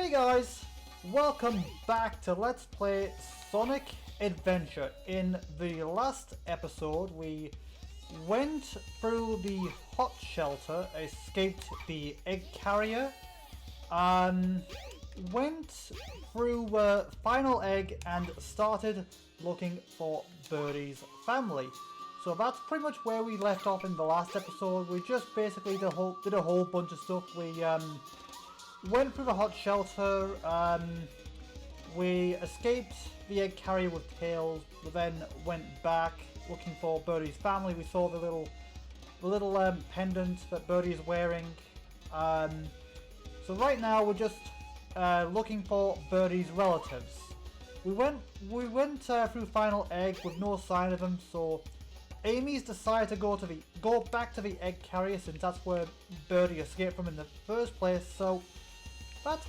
Hey guys, welcome back to Let's Play Sonic Adventure. In the last episode we went through the hot shelter, escaped the egg carrier, went through final egg and started looking for Birdie's family. So that's pretty much where we left off in the last episode. We just basically did a whole bunch of stuff. We went through the hot shelter, we escaped the egg carrier with Tails, we then went back looking for Birdie's family. We saw the little pendant that Birdie is wearing. So right now we're just looking for Birdie's relatives. We went through Final Egg with no sign of them, so Amy's decided to go back to the egg carrier since that's where Birdie escaped from in the first place. So that's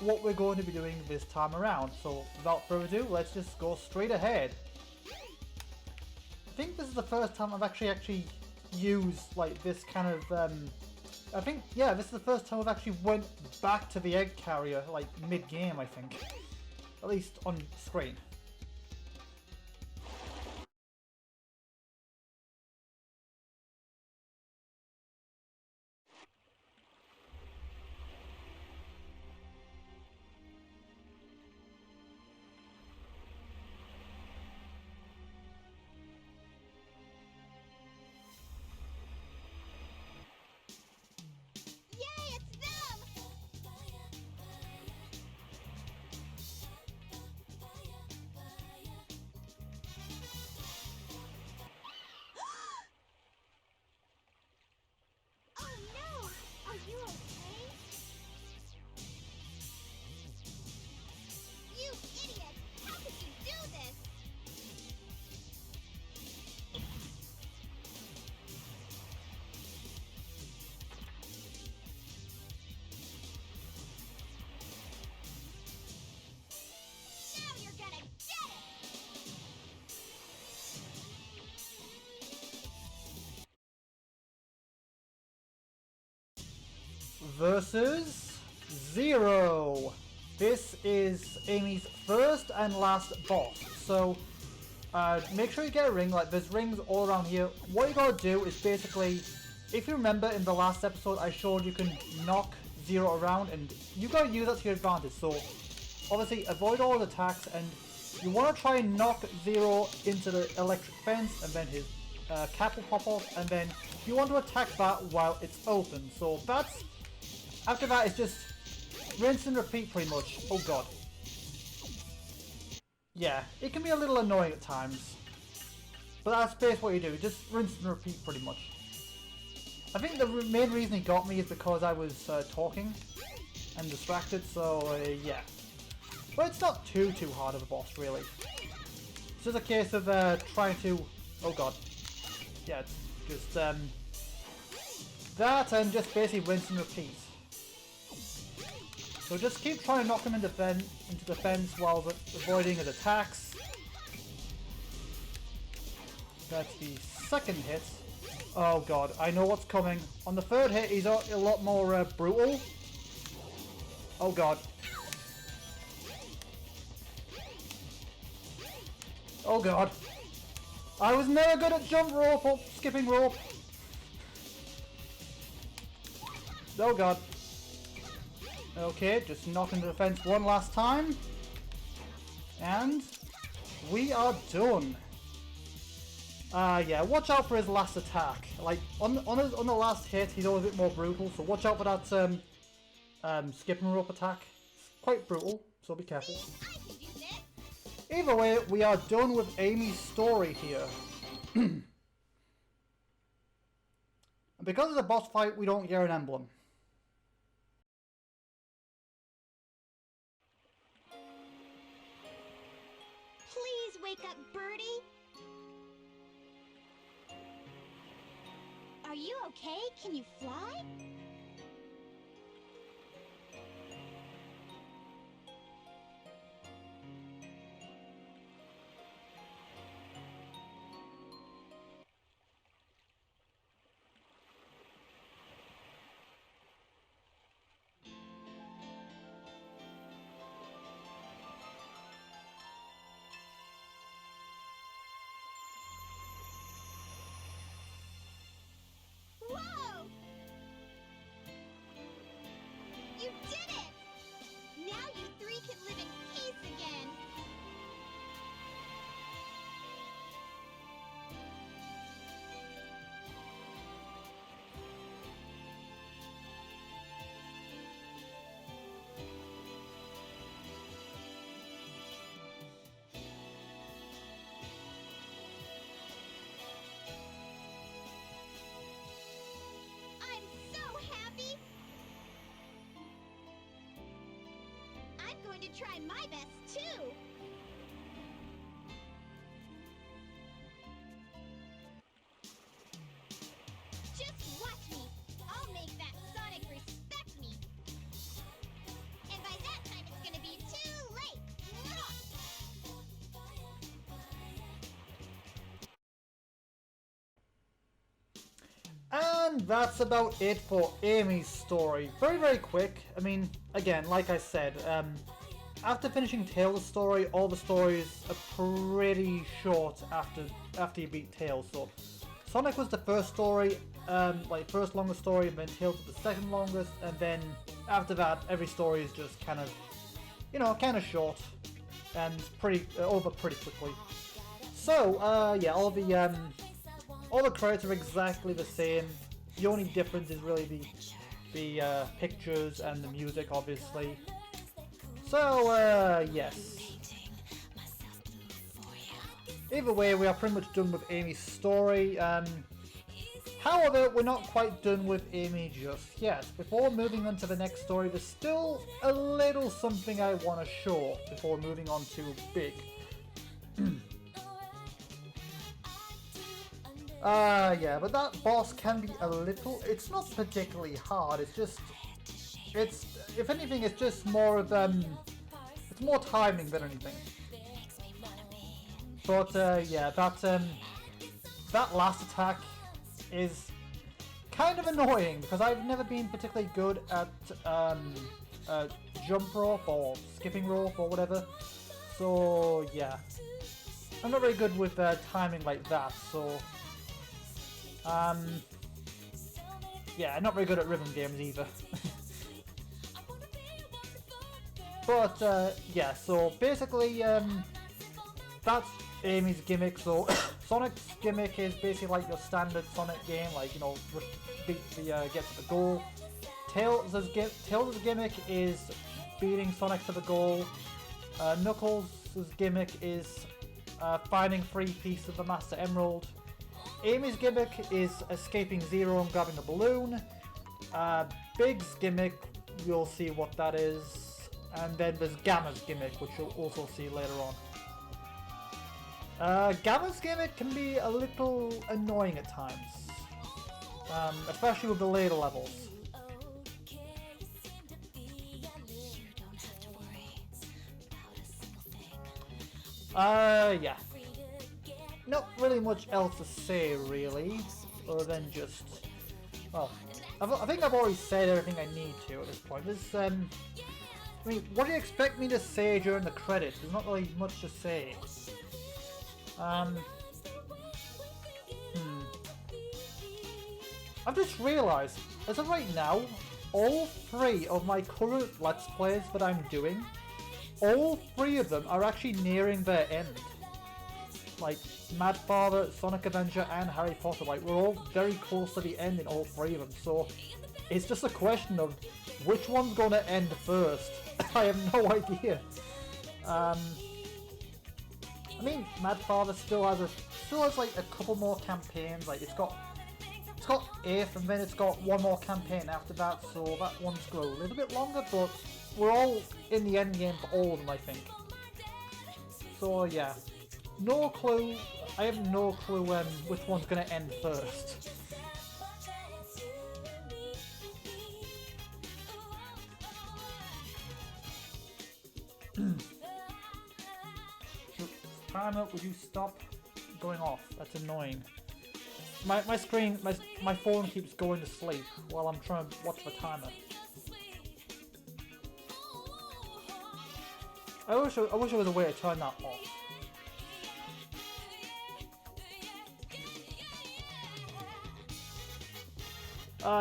what we're going to be doing this time around. So without further ado, let's just go straight ahead. I think this is the first time I've actually used like this kind of this is the first time I've actually went back to the egg carrier like mid-game, I think. At least on screen. Versus Zero. This is Amy's first and last boss. So make sure you get a ring. Like there's rings all around here. What you gotta do is basically, if you remember in the last episode I showed you can knock Zero around and you gotta use that to your advantage. So obviously avoid all the attacks and you wanna try and knock Zero into the electric fence and then his cap will pop off, and then you want to attack that while it's open. So that's after that, it's just rinse and repeat pretty much. Oh god. Yeah, it can be a little annoying at times. But that's basically what you do, just rinse and repeat pretty much. I think the main reason he got me is because I was talking and distracted, so yeah. But it's not too hard of a boss really. It's just a case of trying to... oh god. Yeah, it's just that and just basically rinse and repeat. So just keep trying to knock him into the fence while avoiding his attacks. That's the second hit. Oh god, I know what's coming. On the third hit, he's a lot more brutal. Oh god. Oh god. I was never good at jump rope or skipping rope. Oh god. Okay, just knock into the fence one last time. And we are done. Yeah, watch out for his last attack. Like, on the last hit, he's always a bit more brutal, so watch out for that skipping rope attack. It's quite brutal, so be careful. Either way, we are done with Amy's story here. And because it's a boss fight, we don't get an emblem. Please wake up, Birdie. Are you okay? Can you fly? to try my best too. Just watch me. I'll make that Sonic respect me. And by that time, it's gonna be too late. And that's about it for Amy's story. Very, very quick. I mean, again, like I said, after finishing Tails' story, all the stories are pretty short after you beat Tails. So, Sonic was the first story, first longest story, and then Tails was the second longest, and then after that, every story is just kind of, kind of short and over pretty quickly. So, yeah, all the credits are exactly the same. The only difference is really the pictures and the music, obviously. So, yes. Either way, we are pretty much done with Amy's story. However, we're not quite done with Amy just yet. Before moving on to the next story, there's still a little something I want to show before moving on to Big. Yeah, but that boss can be a little... It's not particularly hard, if anything, it's just more of, it's more timing than anything. But, yeah, that last attack is kind of annoying, because I've never been particularly good at, jump rope or skipping rope or whatever. So, yeah. I'm not very good with, timing like that, so... yeah, I'm not very good at rhythm games either. But, yeah, so basically, that's Amy's gimmick. So, Sonic's gimmick is basically like your standard Sonic game, like, get to the goal. Tails' gimmick is beating Sonic to the goal. Knuckles' gimmick is finding 3 pieces of the Master Emerald. Amy's gimmick is escaping Zero and grabbing a balloon. Big's gimmick, you'll see what that is. And then there's Gamma's gimmick, which you'll also see later on. Gamma's gimmick can be a little annoying at times. Especially with the later levels. Yeah. Not really much else to say, really, other than just... Well, I think I've already said everything I need to at this point. There's, I mean, what do you expect me to say during the credits? There's not really much to say. I've just realised, as of right now, all 3 of my current Let's Plays that I'm doing, all 3 of them are actually nearing their end. Like, Mad Father, Sonic Avenger, and Harry Potter, like, we're all very close to the end in all 3 of them, so it's just a question of which one's going to end first. I have no idea. I mean, Mad Father still has like a couple more campaigns. Like, it's got 8th, and then it's got 1 more campaign after that, so that one's going a little bit longer, but we're all in the end game for all of them, I think. So yeah. No clue. I have no clue which one's going to end first. Timer, would you stop going off? That's annoying. My screen, my phone keeps going to sleep while I'm trying to watch the timer. I wish there was a way to turn that off.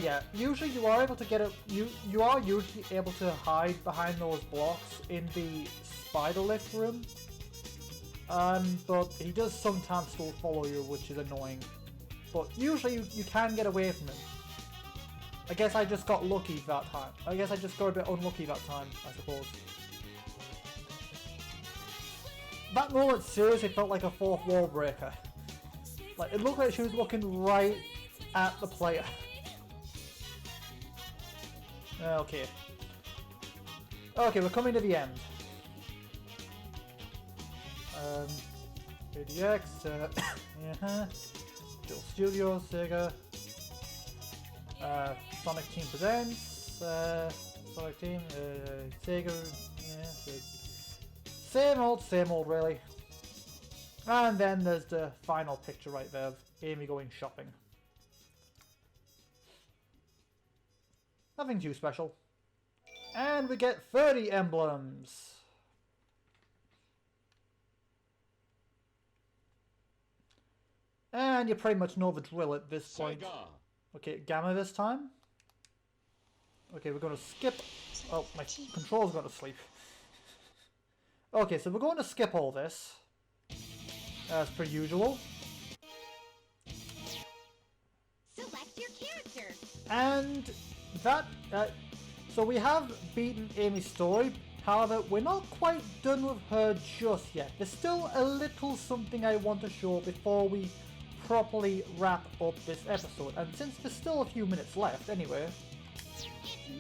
Yeah, usually you are able to get it, you are usually able to hide behind those blocks in the spider lift room. But he does sometimes still follow you, which is annoying. But usually you can get away from him. I guess I just got lucky that time. I guess I just got a bit unlucky that time, I suppose. That moment seriously felt like a 4th wall breaker. Like, it looked like she was looking right at the player. Okay. Okay, we're coming to the end. ADX, yeah, Joel Studios, Sega, Sonic Team Presents, Sonic Team, Sega, yeah, so same old really. And then there's the final picture right there of Amy going shopping. Nothing too special. And we get 30 emblems. And you pretty much know the drill at this point. SAGA. Okay, Gamma this time. Okay, we're going to skip. Oh, my controller's gone to sleep. Okay, so we're going to skip all this. As per usual. Select your character. And that... so we have beaten Amy's story. However, we're not quite done with her just yet. There's still a little something I want to show before we properly wrap up this episode. And since there's still a few minutes left anyway... It's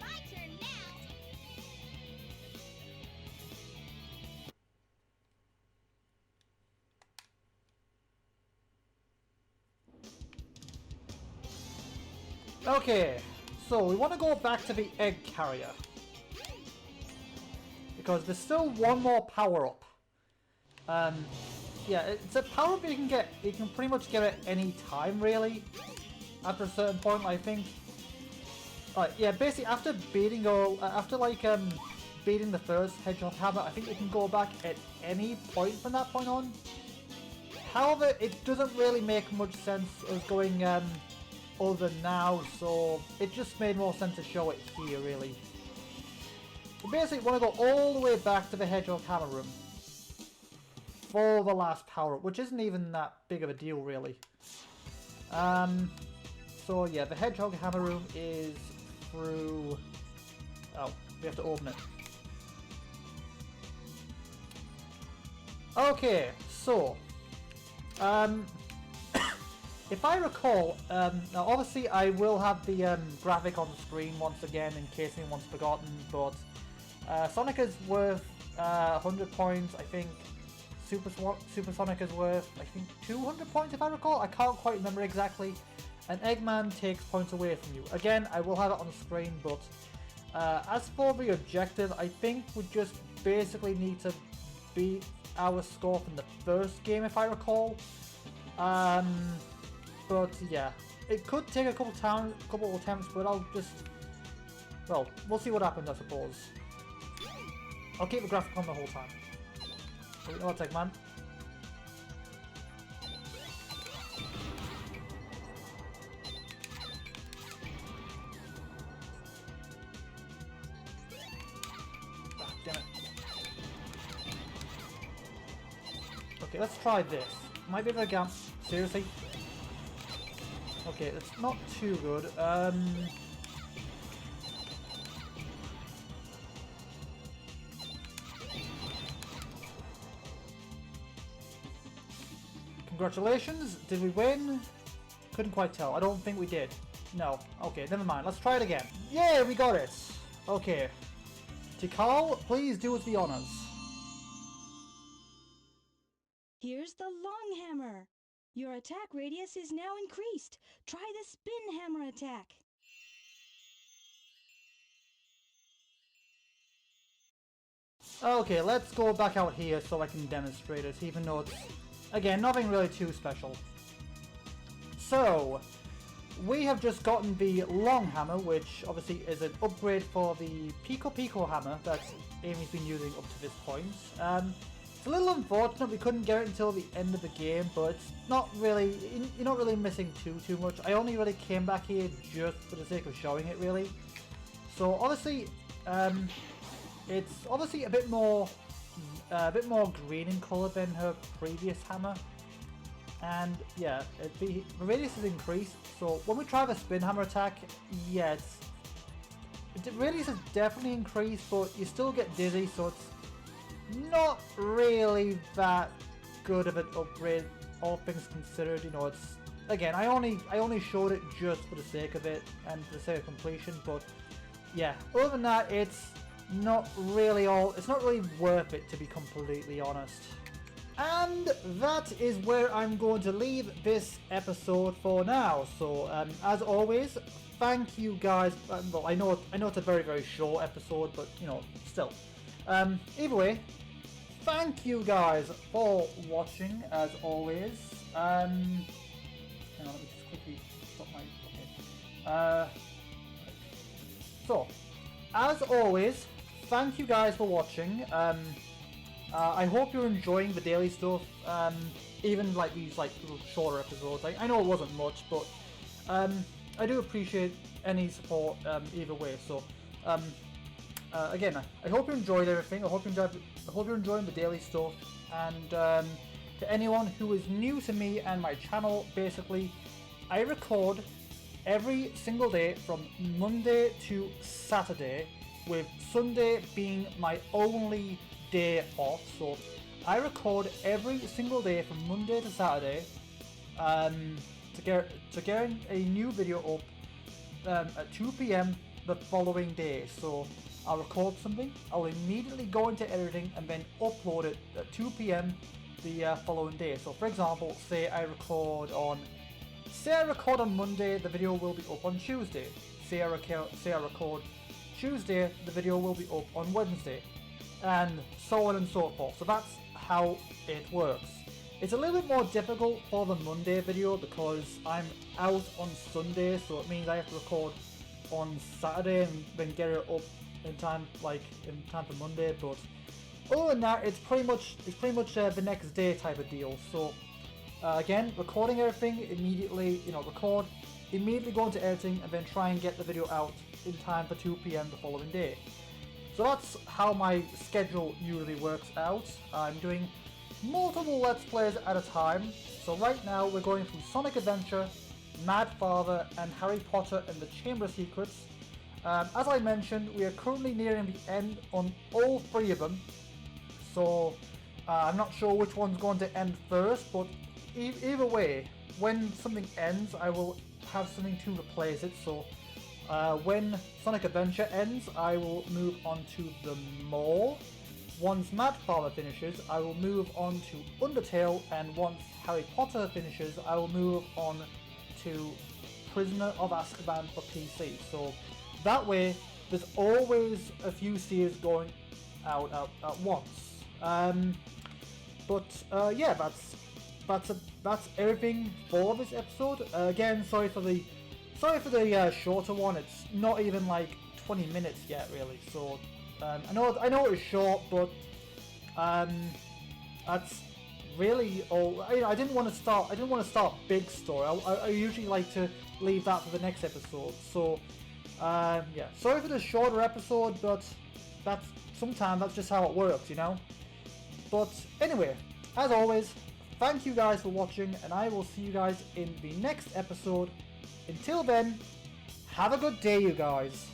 my turn now. Okay, so we want to go back to the egg carrier. Because there's still one more power-up. Yeah, it's a power-up you can get. You can pretty much get it any time, really. After a certain point, I think. Yeah, basically after beating beating the first Hedgehog Hammer, I think you can go back at any point from that point on. However, it doesn't really make much sense of going other now, so it just made more sense to show it here, really. We basically want to go all the way back to the Hedgehog Hammer room for the last power-up, which isn't even that big of a deal, really. So yeah, the Hedgehog Hammer room is through... Oh, we have to open it. Okay, so... if I recall, now obviously I will have the graphic on the screen once again in case anyone's forgotten, but Sonic is worth 100 points, I think. Super Sonic is worth, I think, 200 points if I recall. I can't quite remember exactly. And Eggman takes points away from you. Again, I will have it on the screen, but as for the objective, I think we just basically need to beat our score from the first game if I recall. But yeah, it could take a couple attempts, but I'll just... Well, we'll see what happens, I suppose. I'll keep the graphic on the whole time. Oh, you know what, Eggman? Ah, damn it. Okay, let's try this. Might be able to gap. Seriously? Okay, that's not too good. Congratulations, did we win? Couldn't quite tell, I don't think we did. No, okay, never mind, let's try it again. Yay, we got it! Okay. Tikal, please do us the honors. Here's the long hammer. Your attack radius is now increased. Try the spin hammer attack. Okay, let's go back out here so I can demonstrate it, even though it's, again, nothing really too special. So, we have just gotten the long hammer, which obviously is an upgrade for the Pico Pico hammer that Amy's been using up to this point. It's a little unfortunate we couldn't get it until the end of the game, but it's not really, you're not really missing too much. I only really came back here just for the sake of showing it, really. So obviously, it's obviously a bit more green in colour than her previous hammer. And yeah, the radius is increased, so when we try the spin hammer attack, yeah, the radius is definitely increased, but you still get dizzy, so it's not really that good of an upgrade, all things considered. You know, it's, again, I only showed it just for the sake of it and for the sake of completion, but yeah, other than that, it's not really worth it, to be completely honest. And that is where I'm going to leave this episode for now. So, as always, thank you guys. Well, I know it's a very, very short episode, but you know, still. Either way, thank you guys for watching, as always. Hang on, let me just quickly stop my. Okay. So, as always, thank you guys for watching. I hope you're enjoying the daily stuff, even like these like little shorter episodes. I know it wasn't much, but I do appreciate any support either way. So again, I hope you enjoyed everything. I hope you're enjoying the daily stuff. And to anyone who is new to me and my channel, basically, I record every single day from Monday to Saturday, with Sunday being my only day off. So I record every single day from Monday to Saturday to get a new video up at 2 p.m. the following day. So I'll record something, I'll immediately go into editing and then upload it at 2 p.m. the following day. So for example, say I record on Monday, the video will be up on Tuesday. Say I record Tuesday, the video will be up on Wednesday, and so on and so forth. So that's how it works. It's a little bit more difficult for the Monday video because I'm out on Sunday, so it means I have to record on Saturday and then get it up in time, for Monday. But other than that, it's pretty much the next day type of deal. So again, recording everything immediately, record, immediately go into editing, and then try and get the video out in time for 2 p.m. the following day. So that's how my schedule usually works out. I'm doing multiple Let's Plays at a time. So right now we're going through Sonic Adventure, Mad Father, and Harry Potter and the Chamber of Secrets. As I mentioned, we are currently nearing the end on all three of them. So I'm not sure which one's going to end first, but either way, when something ends, I will have something to replace it. So when Sonic Adventure ends, I will move on to the Mall. Once Mad Father finishes, I will move on to Undertale, and once Harry Potter finishes, I will move on to Prisoner of Azkaban for PC. So that way, there's always a few series going out at once. Yeah, that's everything for this episode. Again, sorry for the shorter one. It's not even like 20 minutes yet, really. So I know it was short, but that's really all. I didn't want to start big story. I usually like to leave that for the next episode. So yeah, sorry for the shorter episode, but sometimes that's just how it works, But anyway, as always, thank you guys for watching, and I will see you guys in the next episode. Until then, have a good day, you guys.